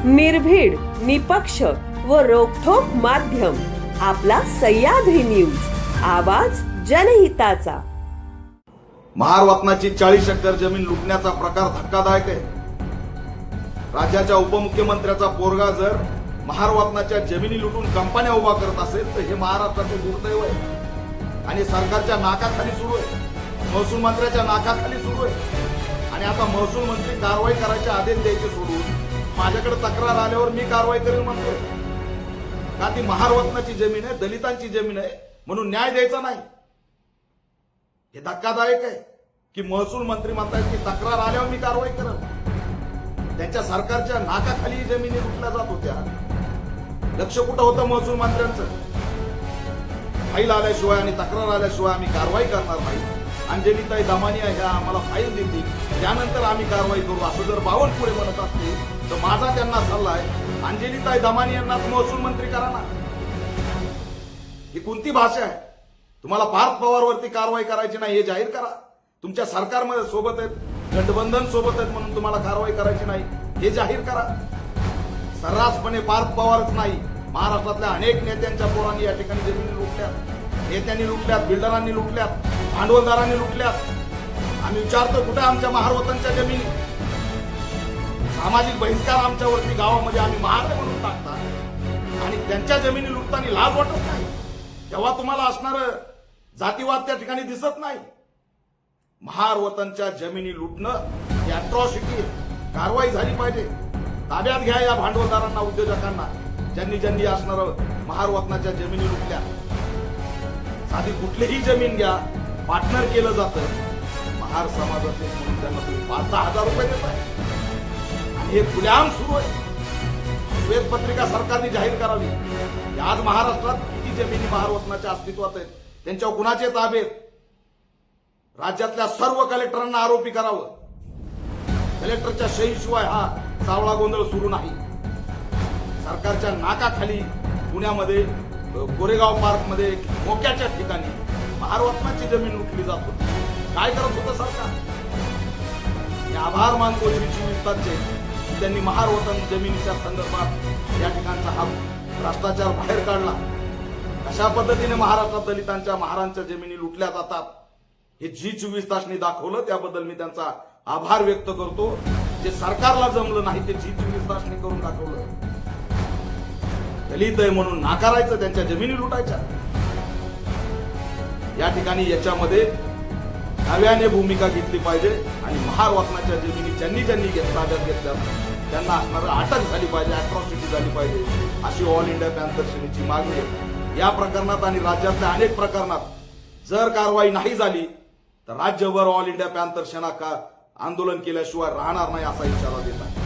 निर्भीड, निपक्ष व रोखठोक माध्यम आपला सह्याद्री न्यूज, आवाज जनहिताचा. महारवतनाची 40 एकर जमीन लुटण्याचा प्रकार धक्कादायक आहे. राज्याच्या उपमुख्यमंत्र्याचा पोरगा जर महारवतनाच्या जमिनी लुटून कंपन्या उभा करत असेल तर हे महाराष्ट्राचे दुर्दैव आहे आणि सरकारच्या नाकाखाली सुरू आहे, महसूल मंत्र्याच्या नाकाखाली सुरू आहे. आणि आता महसूल मंत्री कारवाई करायचे आदेश द्यायचे सोडून माझ्याकडे तक्रार आल्यावर मी कारवाई करेल म्हणतोय. का ती महारवतनाची जमीन आहे, दलितांची जमीन आहे म्हणून न्याय द्यायचा नाही. हे धक्कादायक आहे की महसूल मंत्री म्हणतात की तक्रार आल्यावर मी कारवाई करेन. त्यांच्या सरकारच्या नाकाखाली जमिनी लुटल्या जात होत्या. लक्ष कुठं होतं महसूल मंत्र्यांचं? फाईल आल्याशिवाय आणि तक्रार आल्याशिवाय आम्ही कारवाई करणार नाही. अंजलीताई दमानिया ह्या आम्हाला फाईल देतील, त्यानंतर आम्ही कारवाई करू असं जर बावनकुळे म्हणत असतील तर माझा त्यांना सल्ला आहे, अंजलीताई दमानियांनाच महसूल मंत्री करा ना. ही कोणती भाषा आहे? तुम्हाला पार्थ पवारवरती कारवाई करायची नाही हे जाहीर करा. तुमच्या सरकारमध्ये सोबत आहेत, गठबंधन सोबत आहेत म्हणून तुम्हाला कारवाई करायची नाही हे जाहीर करा. सर्रासपणे पार्थ पवारच नाही, महाराष्ट्रातल्या अनेक नेत्यांच्या पोरांनी या ठिकाणी जमिनी लुटल्यात. नेत्यांनी लुटल्यात, बिल्डरांनी लुटल्यात, भांडवलदारांनी लुटल्यात. आम्ही विचारतो कुठे आमच्या महारवतनच्या जमिनी? सामाजिक बहिष्कार आमच्यावरती गावामध्ये आम्ही महार म्हणून टाकतात आणि त्यांच्या जमिनी लुटताना लाज वाटत नाही. तेव्हा तुम्हाला असणार जातीवाद त्या ठिकाणी दिसत नाही. महारवतनच्या जमिनी लुटणं ही अट्रॉसिटी, कारवाई झाली पाहिजे. ताब्यात घ्या या भांडवलदारांना, उद्योजकांना, ज्यांनी ज्यांनी असणार महारवतनाच्या जमिनी लुटल्या. साधी कुठलीही जमीन घ्या, पार्टनर केलं जातं. महार समाजाचे म्हणून त्यांना तुम्ही 5-10 हजार रुपये देताय आणि हे खुलेआम सुरू आहे. श्वेतपत्रिका सरकारने जाहीर करावी. आज महाराष्ट्रात किती जमिनी महारवतनाच्या अस्तित्वात आहेत, त्यांच्यावर कुणाचे ताबे आहेत? राज्यातल्या सर्व कलेक्टरांना आरोपी करावं. कलेक्टरच्या सहीशिवाय हा सावळा गोंधळ सुरू नाही. सरकारच्या नाकाखाली पुण्यामध्ये कोरेगाव पार्कमध्ये मोक्याच्या ठिकाणी महारवतनाची जमीन लुटली जात होती. काय करत होतं सरकार? मी आभार मानतो श्री 24 तासचे, त्यांनी महारवतन जमिनीच्या संदर्भात या ठिकाणचा हा भ्रष्टाचार बाहेर काढला. कशा पद्धतीने महाराष्ट्रात दलितांच्या महारांच्या जमिनी लुटल्या जातात हे G24 तासनी दाखवलं. त्याबद्दल मी त्यांचा आभार व्यक्त करतो. जे सरकारला जमलं नाही ते G24 तासनी करून दाखवलं. दलित आहे म्हणून नाकारायचं, त्यांच्या जमिनी लुटायच्या. या ठिकाणी याच्यामध्ये नव्याने भूमिका घेतली पाहिजे आणि महारवतनाच्या जमिनी ज्यांनी ज्यांनी ताब्यात घेतल्या त्यांना असणार अटक झाली पाहिजे, अट्रॉसिटी झाली पाहिजे, अशी ऑल इंडिया पॅन्थर सेनेची मागणी आहे. या प्रकरणात आणि राज्यातल्या अनेक प्रकरणात जर कारवाई नाही झाली तर राज्यभर ऑल इंडिया पॅन्थर सेना आंदोलन केल्याशिवाय राहणार नाही असा इशारा देत आहे.